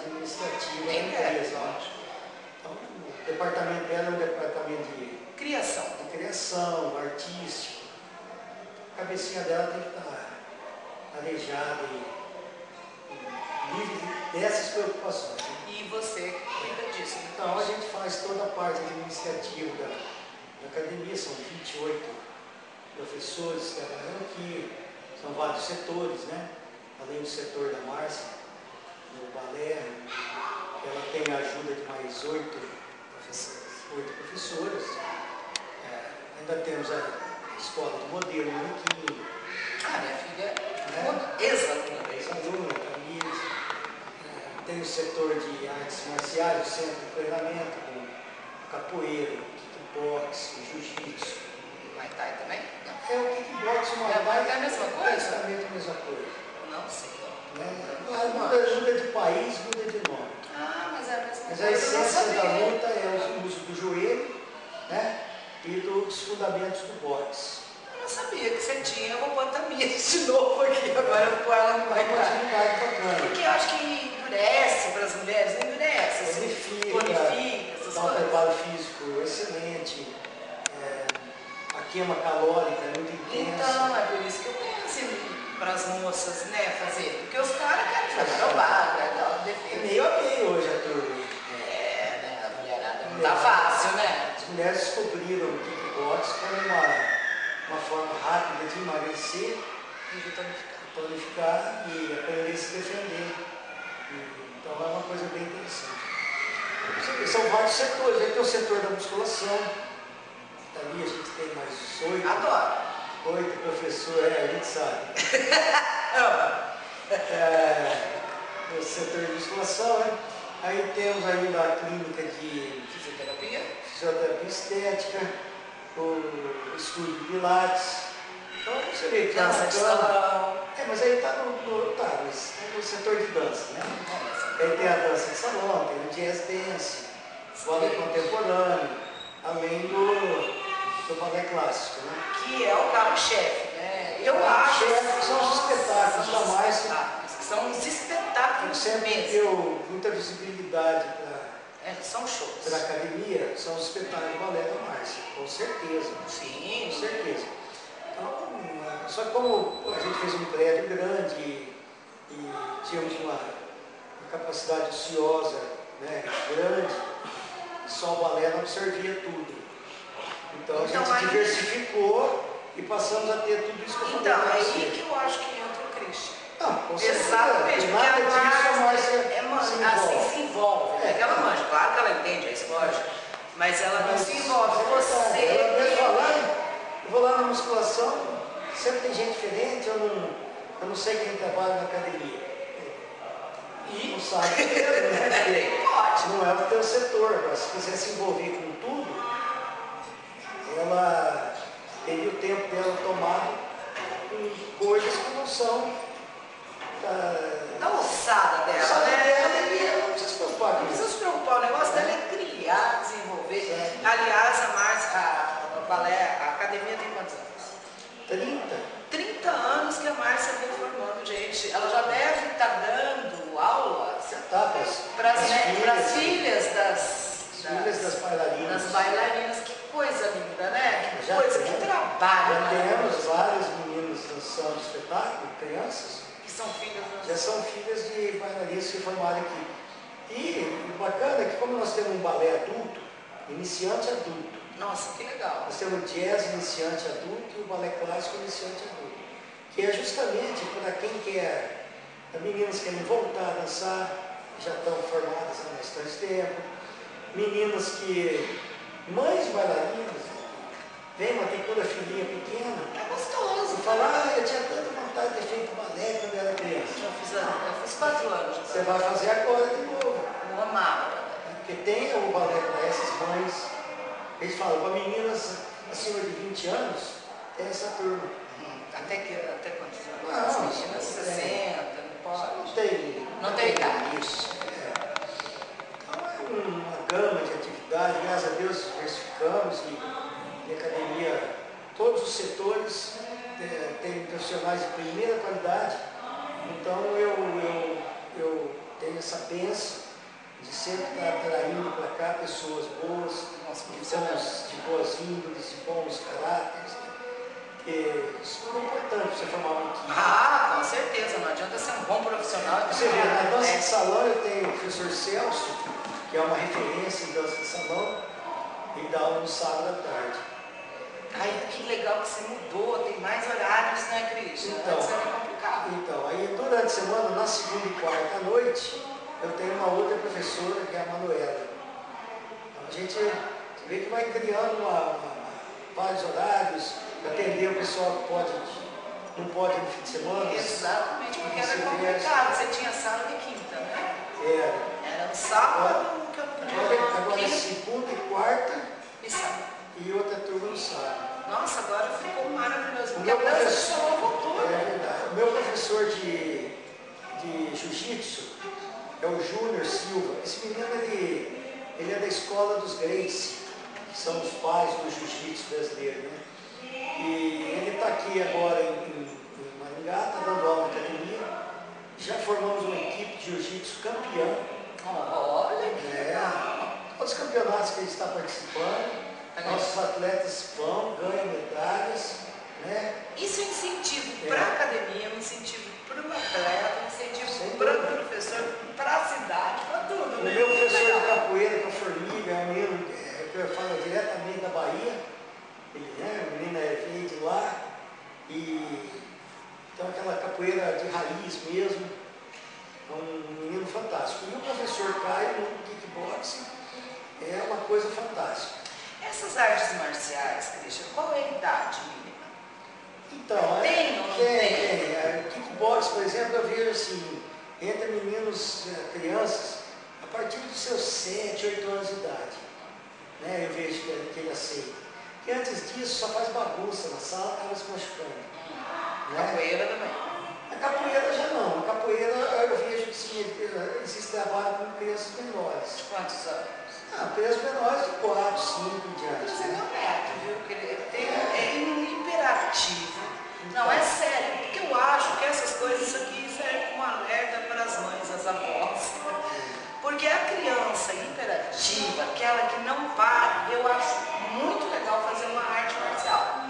administrativa da Tem empresa. Então, o departamento dela é um departamento de criação, artístico. A cabecinha dela tem que estar arejada e livre dessas preocupações. Né? E você cuida disso? Então, a gente faz toda a parte administrativa da academia, são 28 professores trabalhando aqui, são vários setores, né? Além do setor da Márcia, do balé, ela tem a ajuda de mais 8 professoras. Ainda temos a escola de modelo, Niquinho. Minha filha é ex-aluna. Ex-aluna, Camila. Tem o setor de artes marciais, o centro de treinamento, com capoeira, kickbox, jiu-jitsu. Muay Thai também? Não. É o kickbox, o Muay Thai É a mesma coisa? Praticamente a mesma coisa. Não sei. Muda de país, muda de nome. Mas é a mesma Mas coisa. a essência da luta é o uso do joelho, né? E dos fundamentos do boxe. Eu não sabia que você tinha. Eu vou botar minha de novo aqui agora, eu vou pôr ela no É uma Muay Thai. atividade bacana. Porque eu acho que endurece para as mulheres, não endurece, assim, tonifica, essas dá um coisas. preparo físico excelente, a queima calórica é muito intensa. Então, é por isso que eu penso para as moças, né, fazer. Porque os caras querem fazer trabalho, dar defesa. É meio a meio hoje a turma. Né, a mulherada não tá fácil, né? As mulheres descobriram o kickbox como uma forma rápida de emagrecer, E de tonificar e aprender a se defender. Então é uma coisa bem interessante. São vários setores. Aí tem o setor da musculação. Ali a gente tem mais 8. Adoro. 8 professores, a gente sabe. Ama. O setor de musculação, né? Aí temos ainda a clínica de Fisioterapia estética, o estúdio de pilates. Então você vê que dança de salão. mas aí está no setor de dança, né? Aí tem a dança de salão, tem o jazz dance, o balé contemporâneo, além do balé clássico, né? Que é o carro-chefe, né? Eu acho que são os espetáculos, jamais. Que são os espetáculos Sempre mesmo. deu muita visibilidade São shows. para a academia, são os espetáculos de balé da Márcia, com certeza. Sim. Com certeza. Então, só que como a gente fez um prédio grande e tínhamos uma capacidade ociosa, né, grande, só o balé não absorvia tudo. Então a gente diversificou e passamos a ter tudo isso que eu falei Então, para é você. aí que eu acho que entra o Christian. Não, com certeza. Exatamente, porque Nada disso, a Márcia Márcia se envolve. Né? Ela manja, claro que ela entende a esporte, mas ela não se envolve. Você ela mesmo falando, eu vou lá na musculação, sempre tem gente diferente, eu não sei quem trabalha na academia. E não sabe mesmo, né? Pode. Não é o teu setor. Agora, se quiser se envolver com tudo, ela teria o tempo dela tomado com coisas que não são da ossada dela, né? E ela não precisa se preocupar com Não isso. precisa se preocupar, o negócio dela é criar, desenvolver. Certo. Aliás, a Márcia, a academia tem quantos anos? 30. 30 anos que a Márcia vem formando gente. Ela já deve estar dando aula para as filhas das bailarinas. Das bailarinas. Que coisa linda, né? Que Já coisa, tem. que trabalho. Já temos maravilhoso. várias meninas dançando espetáculo, crianças, Que são filhas das... já são filhas de bailarinas que formaram aqui. E o bacana é que como nós temos um balé adulto, iniciante adulto, Nossa, que legal. nós temos o jazz iniciante adulto e o balé clássico iniciante adulto, que é justamente para quem quer, as meninas querem voltar a dançar, já estão formadas há bastante tempo, meninas que, mães de bailarinas, vem uma tem toda filhinha pequena, É gostoso. e fala, eu tinha tanta vontade de ter feito balé quando eu era criança. Eu fiz 4 anos. Você vai fazer agora de novo. Eu amava. Porque tem o balé para essas mães, eles falam, para meninas acima de 20 anos, tem essa turma. Até quantos anos? Não, As meninas 60, não pode. Não tem idade. Isso. Então é uma gama de atividades, graças a Deus diversificamos e a academia, todos os setores têm profissionais de primeira qualidade, então eu tenho tem essa bênção de sempre estar atraindo para cá pessoas boas, de boas índoles, de bons caráteres. Isso é importante para você formar uma equipe. Ah, com certeza, não adianta ser um bom profissional. Você vê, na dança de salão eu tenho o professor Celso, que é uma referência em dança de salão, ele dá aula no sábado à tarde. Ai, que legal que você mudou, tem mais horários, né, Cristian? Então, antes era complicado. Então, aí durante a semana, na segunda e quarta à noite, eu tenho uma outra professora, que é a Manuela. Então, a gente vê que vai criando vários horários, atender o pessoal que não pode no fim de semana. Exatamente, porque era complicado. Você tinha sábado e quinta, né? Era o sábado que eu não Agora é segunda e quarta e sábado. E outra turma no sábado. Nossa, agora ficou maravilhoso. O Porque a dança de salão voltou. É verdade. O meu professor de jiu-jitsu é o Júnior Silva. Esse menino, ele é da escola dos Gracie, que são os pais do jiu-jitsu brasileiro, né? E ele está aqui agora em Maringá, está dando aula na academia. Já formamos uma equipe de jiu-jitsu campeã. Olha que legal. Todos os campeonatos que ele está participando, nossos atletas vão, ganham medalhas, né? Isso é incentivo para a academia, um incentivo para o atleta, um incentivo para o professor, para a cidade, para tudo. O meu professor de capoeira, que é o Formiga, é um menino que eu falo diretamente da Bahia. Ele, né, o menino veio de lá, e então aquela capoeira de raiz mesmo, é um menino fantástico. E o professor Caio no kickboxing é uma coisa fantástica. Essas artes marciais, Cristian, qual é a idade mínima? Então, tem ou não tem? O kickboxing, por exemplo, eu vejo assim, entre meninos, crianças, a partir dos seus 7, 8 anos de idade, né, eu vejo que ele aceita. Porque antes disso só faz bagunça na sala, acaba se machucando. Né? Capoeira também. A capoeira já não. A capoeira eu vejo que sim, existe trabalho com crianças menores. Quantos anos? Crianças menores de 4, 5 em diante. Mas é meu neto, viu? É imperativo. Não, é sério. Porque eu acho que essas coisas, isso aqui serve como alerta para as mães, as avós. Porque a criança hiperativa, aquela que não para, eu acho muito legal fazer uma arte marcial.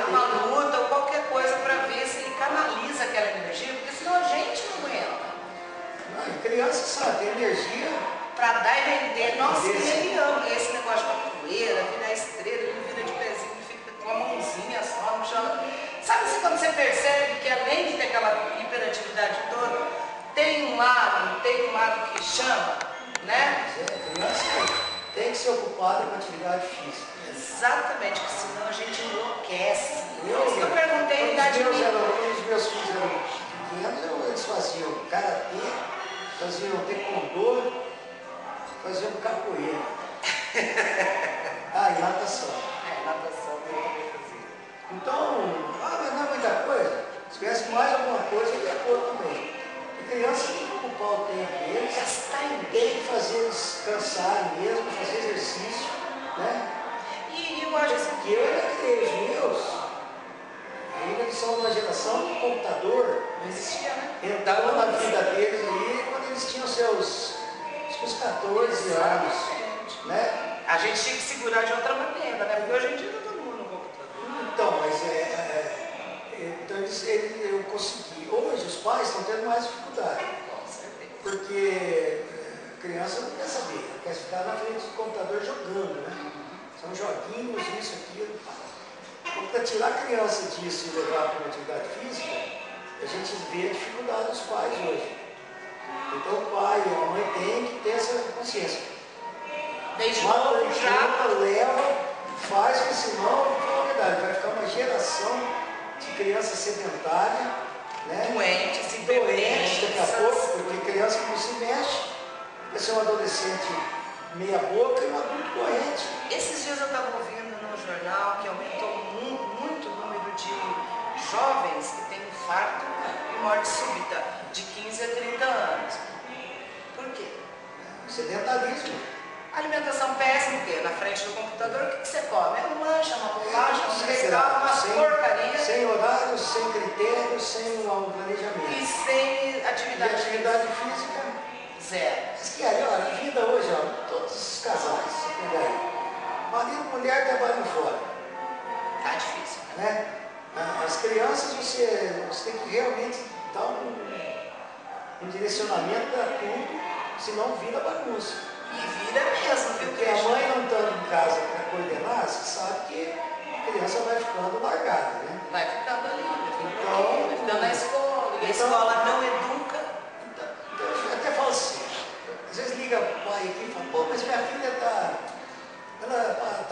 Uma luta ou qualquer coisa para ver se ele canaliza aquela energia, porque senão a gente não aguenta. Criança, sabe, tem energia. Para dar e vender. Nossa, ele ama esse negócio de capoeira, virar estrela, ele vira de pezinho, fica com a mãozinha só no chão. Sabe assim, quando você percebe que além de ter aquela hiperatividade toda, tem um lado que chama, né? Criança tem que ser ocupada com atividade física. Exatamente, porque senão a gente enlouquece. Eu perguntei a idade mínima. Quando os meus filhos eram pequenos, eles faziam karatê, faziam taekwondo, faziam capoeira. E natação. Natação eu também fazia. Então, mas não é muita coisa. Se tivesse mais alguma coisa, eu ia pôr também. A criança tem que ocupar o tempo deles, tem que fazer eles cansarem mesmo, fazer exercício, né? E eu acho assim que eu ainda criei os meus, ainda que são uma geração de computador, não existia, né? entraram na vida deles ali quando eles tinham seus 14 anos, né? A gente tinha que segurar de outra maneira, né? Porque hoje em dia tá todo mundo no computador. Então, mas então eu consegui. Hoje os pais estão tendo mais dificuldade. Com certeza. Porque a criança não quer saber, ela quer ficar na frente do computador jogando, né? São joguinhos, isso, aquilo. Então, para tirar a criança disso e levar para uma atividade física, a gente vê a dificuldade dos pais hoje. Então o pai e a mãe têm que ter essa consciência. Desde novo já leva, faz, porque senão, na verdade, vai ficar uma geração de criança sedentária, né? Doente daqui a pouco, porque criança que não se mexe, vai ser um adolescente meia boca e um adulto doente. Esses dias eu estava ouvindo no jornal que aumentou muito o número de jovens que têm infarto e morte súbita de 15 a 30 anos. Por quê? Sedentarismo. Alimentação péssima, porque na frente do computador o que você come? É uma lancha, uma bolacha, um regal, umas porcarias. Sem horários, sem critérios, sem um planejamento. E sem atividade física. relacionamento dá tudo, senão vira bagunça. E vira mesmo, viu? Porque a mãe não estando em casa para coordenar, você sabe que a criança vai ficando largada, né? Vai ficando ali, Então, vai ficando na escola, e a então, escola não educa. Então eu até falo assim, às vezes liga o pai aqui e fala, pô, mas minha filha tá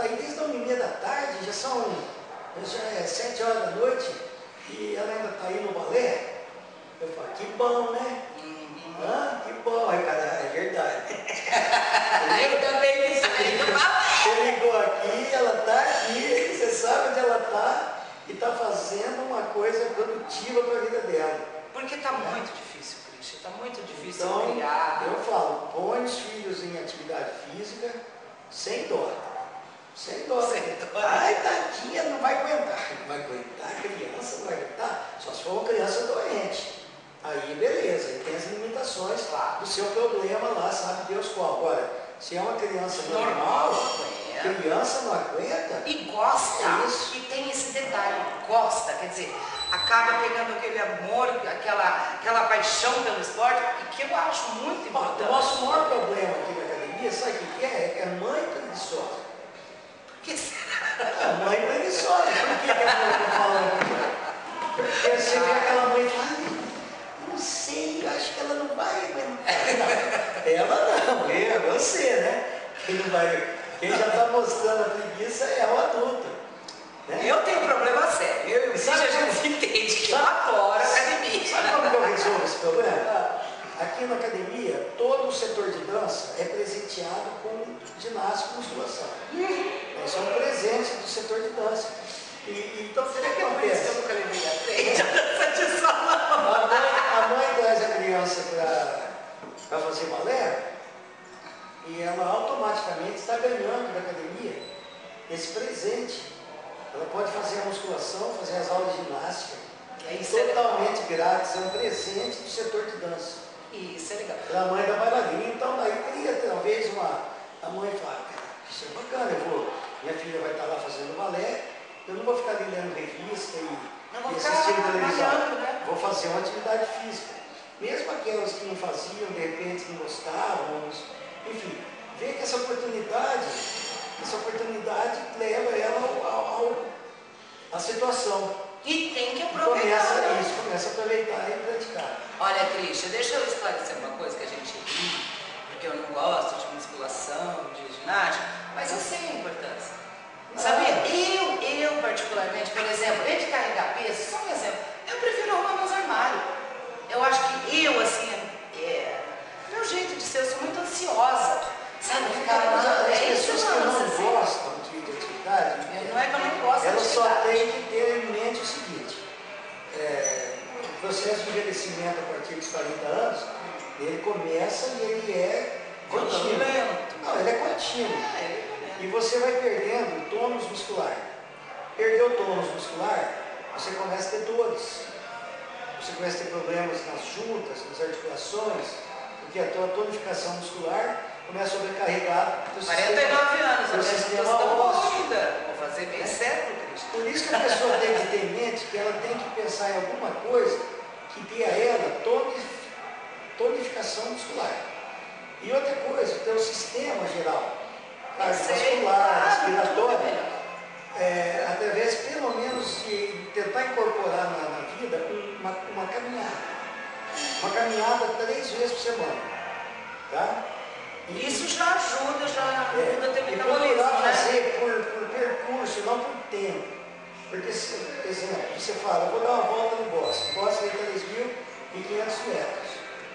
aí desde a 1h30 da tarde, já é 7 horas da noite, e ela ainda está aí no balé. Eu falo, que bom, né? Que bom, aí, cara, é verdade. Aí também isso aí do balé. Você ligou aqui, ela está aqui, você sabe onde ela está e está fazendo uma coisa produtiva para a vida dela. Porque está muito difícil, Cristian, está muito difícil Então, criar. eu falo, põe os filhos em atividade física sem dó. Sem dó. Ai, tadinha, não vai aguentar. Não vai aguentar, a criança não vai aguentar. Só se for uma criança doente. Aí, beleza, aí tem as limitações do seu problema lá, sabe Deus qual. Agora, se é uma criança normal, criança não aguenta. E gosta. Isso. E tem esse detalhe, gosta, quer dizer, acaba pegando aquele amor, aquela paixão pelo esporte, e que eu acho muito importante. O nosso maior problema aqui na academia, sabe o que é? É mãe preguiçosa. Por que será? A mãe preguiçosa. Por que a mãe está falando? Porque você vê aquela mãe e fala, não sei, eu acho que ela não vai aguentar. Ela não, é você, né? Quem já está mostrando a preguiça é o adulto. Né? Eu tenho um problema sério. Eu e o Cristian, a gente entende que eu adoro academia. Sabe como que eu resolvo esse problema? Aqui na academia, todo o setor de dança é presenteado com ginástica e musculação. Nós somos presentes do setor de dança. Então, o que acontece? Eu nunca levei a frente a dança de salão. A mãe traz a criança para fazer balé e ela automaticamente está ganhando da academia esse presente. Ela pode fazer a musculação, fazer as aulas de ginástica, totalmente grátis, é um presente do setor de dança. Isso é legal. Para a mãe da bailarina, então daí teria talvez a mãe fala, isso é bacana, minha filha vai estar lá fazendo balé, eu não vou ficar ali lendo revista e assistindo televisão, né? vou fazer uma atividade física. Mesmo aquelas que não faziam, de repente não gostavam, enfim, vê que essa oportunidade leva ela à situação. E tem que aproveitar. Começa a aproveitar e praticar. Olha, Cristian, deixa eu esclarecer uma coisa que a gente ri, porque eu não gosto de musculação, de ginástica, mas eu sei a importância. Sabia? Eu particularmente, por exemplo, em de carregar peso, só um exemplo, eu prefiro arrumar meus armários. Eu acho que meu jeito de ser, eu sou muito ansiosa. Sabe? As pessoas que não gostam de atividade, não é que eu não gosto elas de só atividade. têm que ter em mente o seguinte, o processo de envelhecimento a partir dos 40 anos, ele começa e ele é contínuo. Não, ele é contínuo. E você vai perdendo o tônus muscular. Perdeu o tônus muscular, você começa a ter dores. Você começa a ter problemas nas juntas, nas articulações, porque a tua tonificação muscular começa a sobrecarregar o 49 anos, o sistema ósseo. Vou fazer bem século, Cristo. Por isso que a pessoa tem que ter em mente que ela tem que pensar em alguma coisa que dê a ela tonificação muscular. E outra coisa, ter o sistema geral, cardiovascular, respiratório, através pelo menos de tentar incorporar na vida uma caminhada. Uma caminhada 3 vezes por semana. Tá? Isso já ajuda a ter e metabolismo, procurar né? fazer por percurso, não por tempo. Porque, por exemplo, você fala, eu vou dar uma volta no bosque. O bosque é 3.500 metros.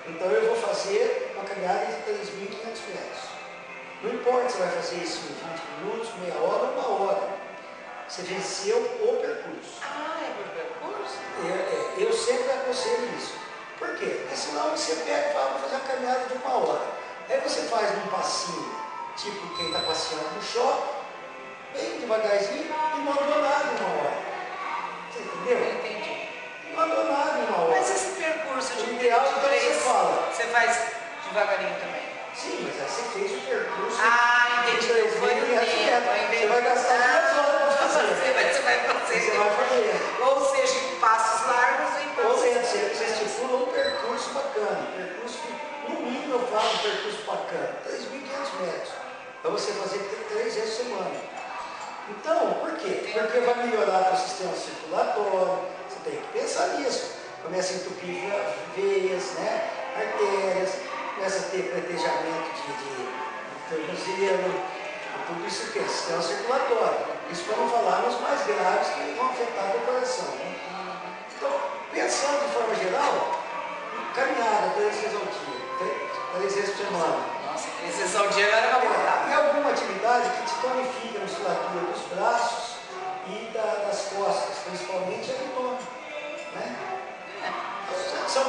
Então eu vou fazer uma caminhada de 3.500 metros. Não importa se você vai fazer isso em 20 minutos, meia hora ou 1 hora. Você venceu o percurso. É por percurso? Eu sempre aconselho isso. Por quê? Porque senão você pega e fala, vou fazer uma caminhada de 1 hora. Aí você faz um passinho, tipo quem está passeando no shopping, bem devagarzinho e não andou nada em 1 hora. Você entendeu? Eu entendi. Não andou nada em 1 hora. Mas esse percurso de ideal, então você fala. Você faz devagarinho também? Sim, mas aí você fez o percurso. Entendi. Foi o tempo. Você vai gastar 2 horas para fazer. Você vai fazer. Você vai fazer. Ou seja, em passos largos e Ou seja, você estipula um percurso, uma bacana, percurso que, no mínimo eu falo percurso bacana, 3.500 metros, para você fazer 3 vezes por semana. Então, por quê? Porque vai melhorar o sistema circulatório, você tem que pensar nisso. Começa a entupir veias, né? Artérias, começa a ter pretejamento de tornozelo, tudo isso que é sistema circulatório. Isso para não falar nos mais graves que vão afetar o coração. Né? Então, pensando de forma geral, caminhada 3 vezes ao dia, 3 vezes por semana. Nossa, 3 vezes ao dia era uma boa. E alguma atividade que te tonifica a musculatura dos braços e das costas, principalmente abdômen. Né? São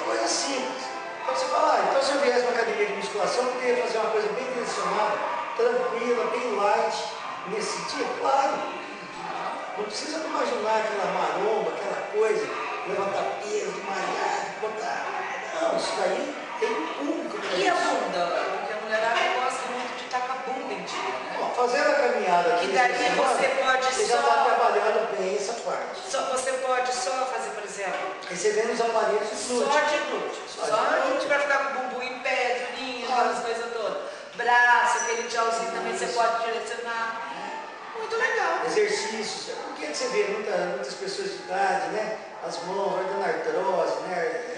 coisas simples. Então você fala, então se eu viesse uma academia de musculação, eu poderia fazer uma coisa bem direcionada, tranquila, bem light, nesse sentido? Claro. Não precisa imaginar aquela maromba, aquela coisa, levantar peso, malhar, botar. Não, isso daí tem um público. E a bunda? Porque a mulherada gosta muito de estar com a bunda em dia, né? Bom, fazendo a caminhada aqui, que daí você pode você só... já está trabalhando bem essa parte. Você pode só fazer, por exemplo... Recebendo os aparelhos de glúteo. Só de glúteo. Só de glúteo para ficar com o bumbum em pé, durinho, aquelas coisas todas. Braço, aquele tchauzinho também você pode direcionar. Muito legal. Exercícios. Por que você vê muitas pessoas de idade, né? As mãos, vai dando artrose, né?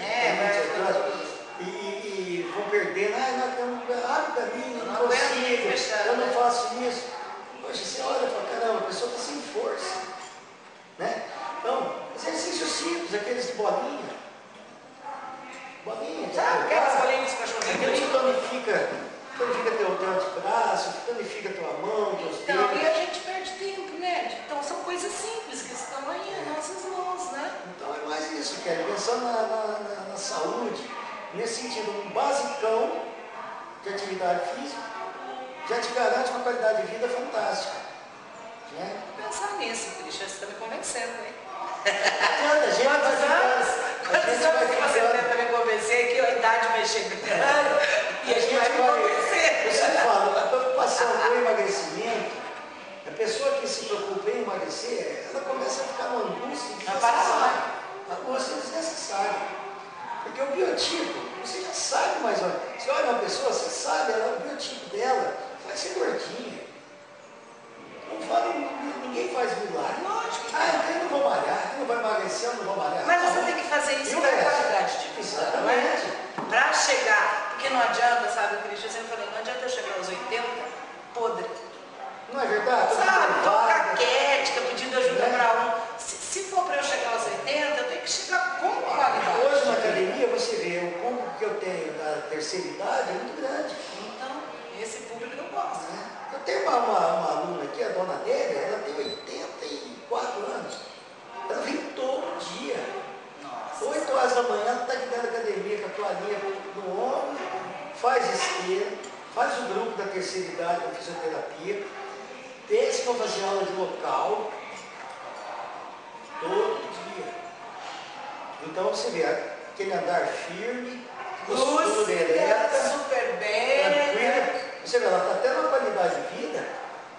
E vão perdendo. Abre o caminho, eu não consigo, eu não faço isso. Poxa, você olha e fala, caramba, a pessoa está sem força. Né? Então, exercícios simples, aqueles de bolinha. Bolinha, sabe? Aquelas bolinhas de cachorrinho. Aquele tonifica teu braço, tonifica tua mão, teus dedos. Então, e a gente perde tempo, né? Então, são coisas simples que estão aí em nossas mãos, né? Então, é mais isso, Kelly. Pensando na saúde, nesse sentido, um basicão de atividade física já te garante uma qualidade de vida fantástica. Né? Vou pensar nisso, Cristian, você está me convencendo, hein? Quantos anos que você tenta me convencer que a idade vai chegando e a gente vai me convencer? Eu sempre falo, a preocupação com o emagrecimento, a pessoa que se preocupa em emagrecer, ela começa a ficar numa angústia desnecessária. Angústia desnecessária. Porque o biotipo, você já sabe mais ou menos. Você olha uma pessoa, você sabe, o biotipo dela vai ser gordinha. Não fala, ninguém faz milagre. Lógico. Então eu não vou malhar, eu não vou emagrecer, eu não vou malhar. Mas você tem que fazer isso com qualidade de vida. Exatamente. Para chegar, porque não adianta, sabe, Cristian, eu sempre falei, não adianta eu chegar aos 80 podre. Não é verdade? Sabe, tô caquética, pedindo ajuda para um. Se for para eu chegar aos 80, eu tenho que chegar com qualidade. Hoje na academia você vê, o público que eu tenho da terceira idade é muito grande. Então, esse público eu gosto. Eu tenho uma aluna aqui, a dona Délia, ela tem 84 anos. Ela vem todo dia. Nossa. 8 horas da manhã, ela está aqui dentro da academia com a toalhinha no ombro, faz esteira, faz o grupo da terceira idade com fisioterapia, desce para fazer aula de local, todo dia. Então você vê aquele andar firme, postura ereta, super bem, tranquila. Você vê, ela está tendo uma qualidade de vida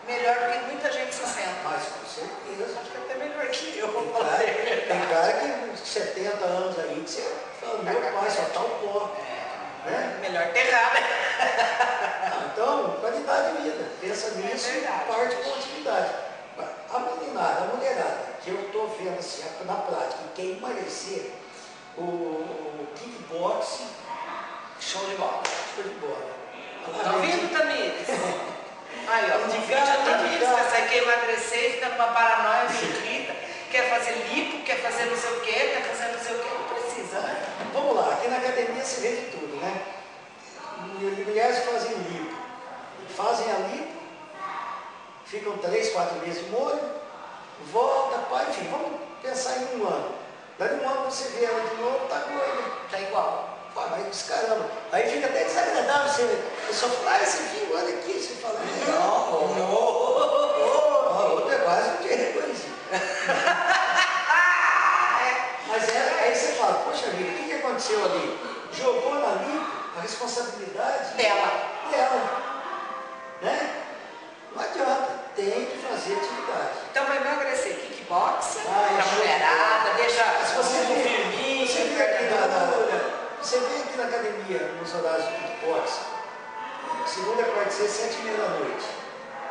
melhor do que muita gente se senta. mas com certeza. Acho que até melhor que eu. Tem cara que 70 anos aí, que você fala, meu pai, só tá o pó. Né? Melhor terrar, né? Então, qualidade de vida. Pensa nisso e parte com atividade. A meninada, a mulherada, que eu estou vendo assim, na prática, quer emagrecer, o kickboxing, Show de bola. show de bola. Estão vindo, Tamires? Aí, ó, convite a Tamires, você quer emagrecer e fica numa paranoia medida, quer fazer lipo, quer fazer não sei o quê, quer fazer não sei o quê, não precisa, né? Vamos lá, aqui na academia se vê de tudo, né? Mulheres fazem lipo. Fazem a lipo, ficam 3, 4 meses de molho, volta, pai, enfim, vamos pensar em um ano. Daí um ano você vê ela de novo, tá gorda. Tá igual. Mas caramba, aí fica até desagradável, você só fala, você viu, olha aqui, você fala, outra é quase um dia reconhecido. Mas aí você fala, poxa vida, o que aconteceu ali? Jogou na lipo a responsabilidade Dela. Né? Não adianta, tem que fazer atividade. Então vai emagrecer kickboxing, Ah, pra mulherada, deixa se você o vê, firminho, você vê aqui você vê academia, nos horários de kickbox, segunda, quarta e sexta, 7h30 da noite.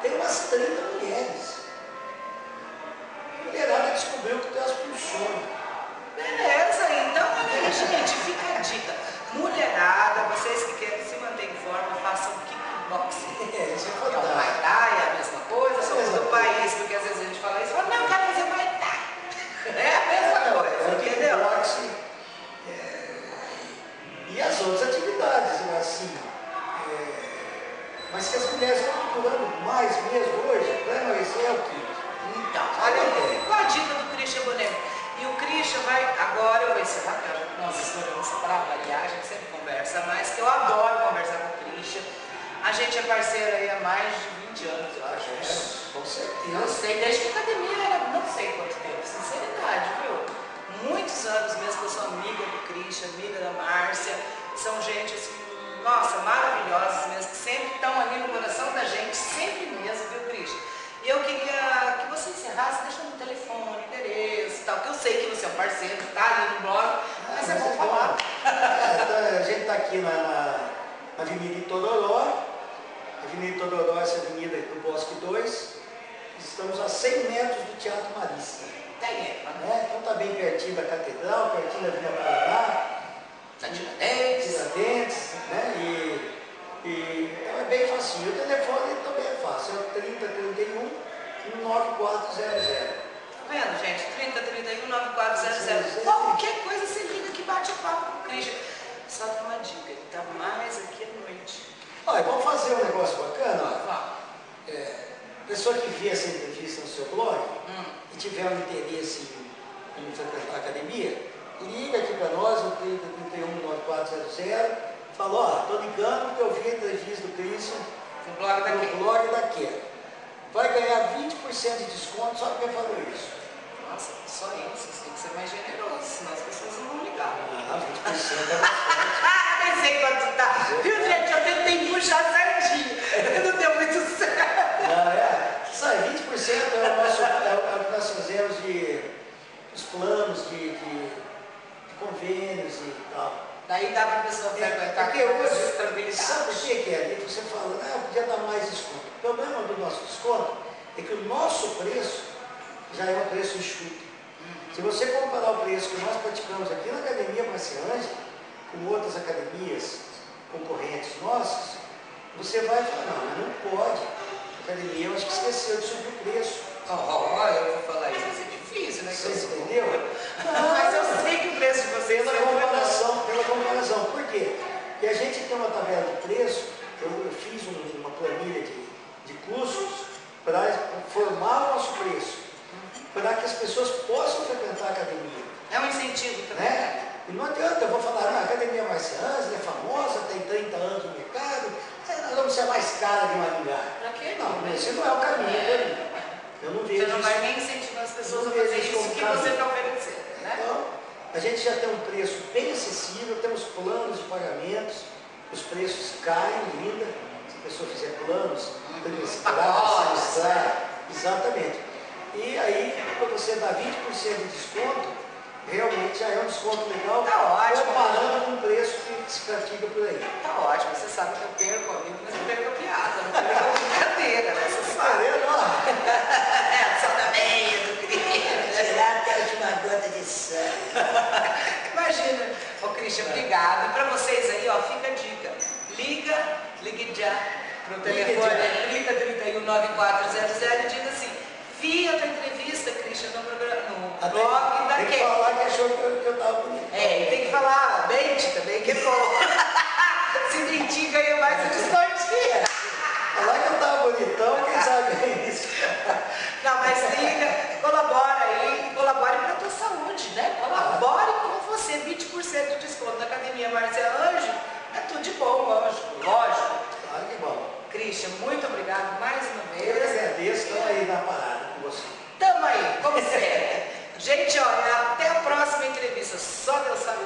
Tem umas 30 mulheres. A mulherada descobriu que elas funcionam. Beleza, então olha aí, gente, fica a dica. Mulherada, vocês que querem se manter em forma, façam kickboxing. Isso é É o fantástico. Muay Thai, é a mesma coisa, somos do país, porque às vezes a gente fala isso e fala, não, eu quero fazer Muay Thai. É a mesma coisa, entendeu? Kickboxing, e as outras atividades, assim. Mas que as mulheres estão procurando mais mesmo hoje, para emagrecer é o que? Então, olha aí, qual a dica do Christian Bonelli? E o Christian vai, agora eu vou encerrar, porque nós estouramos para variar, a gente sempre conversa mais, que eu adoro conversar com o Christian. A gente é parceiro aí há mais de 20 anos, eu acho. Com certeza. Não sei, desde que a academia era, não sei quanto tempo, sinceridade, viu? Muitos anos mesmo que eu sou amiga do Christian, amiga da Márcia, são gente assim, nossa, maravilhosas mesmo, que sempre estão ali no coração da gente, sempre mesmo, viu, Christian? E eu queria que você encerrasse deixando o telefone, endereço e tal, que eu sei que você é um parceiro, tá ali no blog, mas é bom falar. A gente está aqui na Avenida Itororó. Avenida Itororó, essa avenida do Bosque 2. Estamos a 100 metros do Teatro Marista. Então está bem pertinho da Catedral, pertinho da Avenida Paraná. Tiradentes, né? Então é bem facinho. O telefone também é fácil, é o 3031 9400. Tá vendo, gente? 3031 9400. Qualquer coisa você liga que bate papo com o Christian. Só dá uma dica, ele tá mais aqui à noite. Olha, vamos fazer um negócio bacana, pessoa que vê essa entrevista no seu blog e tiver um interesse em frequentar a academia, liga aqui para nós, no 3031 9400, fala, ó, tô ligando porque eu vi a entrevista do Christian no blog daqui. Vai ganhar 20% de desconto só porque falou isso. Nossa, só isso, você tem que ser mais generoso, senão as pessoas não vão ligar. 20% é bastante. Nem sei quanto tá. Viu, gente? Eu tentei puxar certinho. Não deu muito certo. Não, sabe, 20% é o que nós fazemos os planos de convênios e tal. Daí dá para a pessoa frequentar porque hoje, estabilidade. sabe por que é? Você fala, eu podia dar mais desconto. O problema do nosso desconto é que o nosso preço já é um preço enxuto. Se você comparar o preço que nós praticamos aqui na Academia Marciange com outras academias concorrentes nossas, você vai falar, não pode. A academia, eu acho que esqueceu de subir o preço. Eu vou falar isso, vai ser difícil, né? Você entendeu? Mas eu sei que o preço de vocês Pela comparação. Por quê? E a gente tem uma tabela de preço, eu fiz uma planilha de custos para formar o nosso preço, para que as pessoas possam frequentar a academia. É um incentivo também. Né? E não adianta, eu vou falar, a academia Marciange é famosa, tem 30 anos no mercado, nós vamos ser a mais cara de Maringá. Para quê? Não, esse não é o caminho para mim. Eu não vejo Você não isso. vai nem incentivar as pessoas a fazer isso que você está oferecendo, né? Então, a gente já tem um preço bem acessível, temos planos de pagamentos, os preços caem ainda, se a pessoa fizer planos, exatamente. E aí, quando você dá 20% de desconto, realmente já é um desconto legal, Tá ótimo, comparando com o preço que se pratica por aí. Tá ótimo, você sabe que eu perco amigo, mas eu perco a piada, não perco a brincadeira, né? Você sabe. Só da meia do Christian. Tirar até a última gota de sangue. Imagina, ô Christian, obrigado. E para vocês aí, ó, fica a dica. Ligue já pro telefone 3031 9400 e diga assim, vi a tua entrevista, Christian, no blog da Tem que falar que achou que eu estava bonito. E tem que falar mente também, que é bom. Se mentir, ganha mais um descontinho. Falar que eu estava bonitão, quem sabe é isso. Não, mas liga, colabora aí, colabore para a tua saúde, né? Colabore com você, 20% de desconto na Academia Marciange, é tudo de bom, lógico. Claro que bom. Christian, muito obrigado mais uma vez. Eu agradeço, estamos aí na parada com você. Tamo aí, como sempre. Gente, olha, até a próxima entrevista. Só Deus sabe